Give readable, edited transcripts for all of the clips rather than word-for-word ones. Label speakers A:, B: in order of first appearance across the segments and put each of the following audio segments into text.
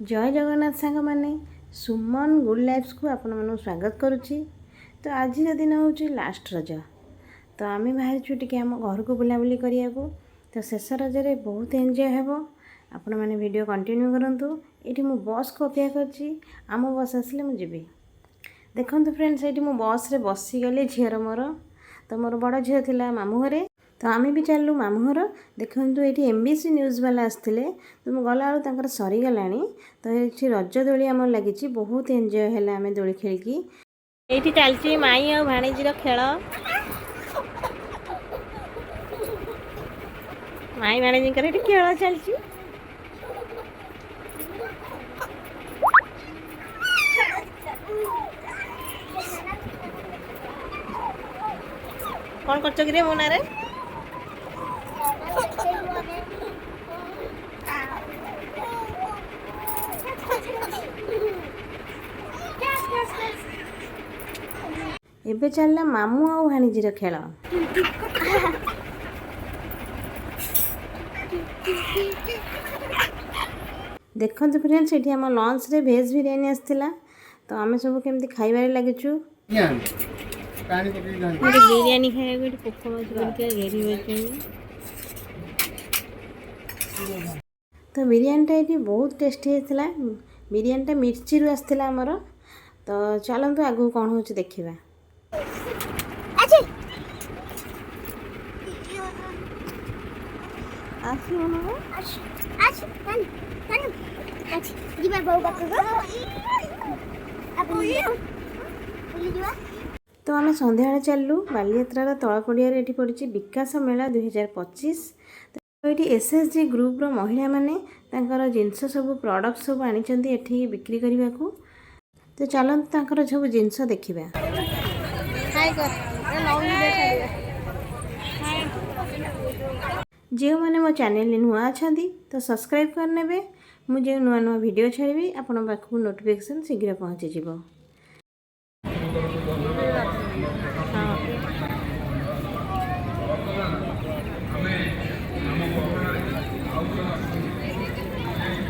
A: जय जगन्नाथ सांग मैंने सुमन गुड लाइफ्स को आपण मन स्वागत करुच्ची। तो आज दिन हूँ लास्ट रज। तो आम बाहर टे आम घर को बुलाबुली करने को। तो शेष रजरे बहुत एंजॉय हे। आपण मैंने वीडियो कंटिन्यू करूँ। ये मु बस को अपेक्षा करम बस आसिले मुझे देखो फ्रेंड्स ये बस रे बसीगली झीर मोर। तो मोर बड़ झील थी मामू घरे। तो आम भी चलू मामू घर। देखो ये एमबीसी न्यूज़ वाला आसते। तो मुझे गला सरीगला। तो ये रज दोली आम लगी बहुत एंजॉय है। आम दोली खेलिकी ये चलती माई और भाणीजीर खेल। माई भाणीजी खेल चलती। कौन करछ कि रे मो नारे? एबे चलला मामू और भाणीजीर खेल। देखो फ्रेंड्स ये आम लंच रे भेज बिरियानी आसला। तो आम सब केमती खाइबारे लगिचु। बिरियानी खाए पोक घेरी। तो बिरियानीटा ये बहुत टेस्टी होता। बिरियानीटा मिर्ची आसला आमर। तो चलतु आगू कौन हो देखा। तो आम संध्या चलू बालीयात्रार तल पड़िया ये पड़ी विकास मेला 2025। तो ये एसएसजी ग्रुप रो महिला माने जिनस सब प्रोडक्ट सब आनी बिक्री करने को। तो चलते सब जिनस देखा। जो मैंने मो चैनल नुआ अच्छा तो सब्सक्राइब करने। मुझे नुआ नुआ वीडियो छाड़ी आपण पाखु नोटिफिकेशन शीघ्र पहुँची जीवो।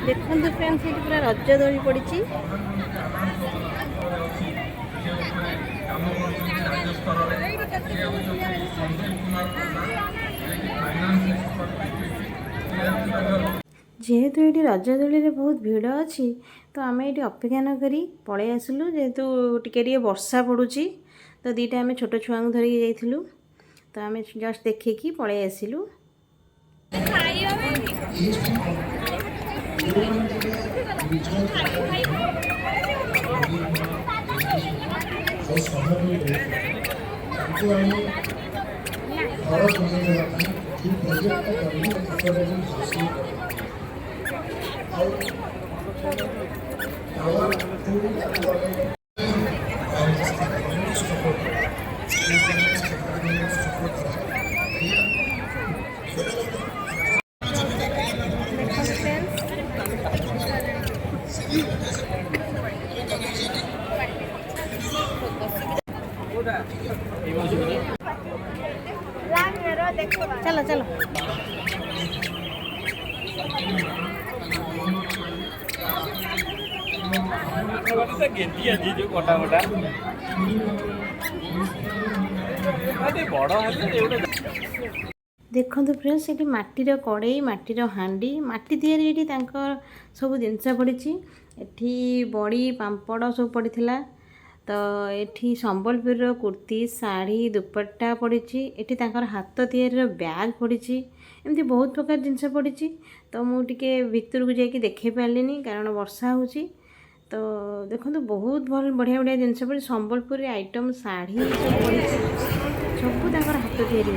A: देखो फ्रेंड्स ये पूरा रज दोली पड़ी। जेहेतु ये रज दोली बहुत भिड़ अच्छी तो आम ये अपेक्षा न करी पलि आसलु। जेहेतु टे वर्षा पड़ुची तो दीटा आम छोट छुआ धरिकी जाइलु। तो आम जस्ट देखिकी पलि आसलु। चलो चलो देखो फ्रेंड्स ये माटीर कड़े माटीर हांडी माटी तैयारी सब जिनस पड़ी। एठी बड़ी पांपड़ सब पड़ा। तो ये संबलपुर कुर्ती साड़ी दुपट्टा पड़ी। ये हाथ तैयारी बैग पड़ी। एमती बहुत प्रकार जिनस पड़ी। तो मुझे भितर को जाकि देखे पारे कारण वर्षा हो। तो देखो बहुत भल बढ़िया बढ़िया जिनस पड़ी। संबलपुर आइटम साड़ी सब पड़ी। सब हाथ तैयारी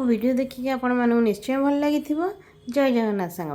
A: वीडियो देखिए आपण मानू निश्चय भल लगी। जय जगन्नाथ सांग।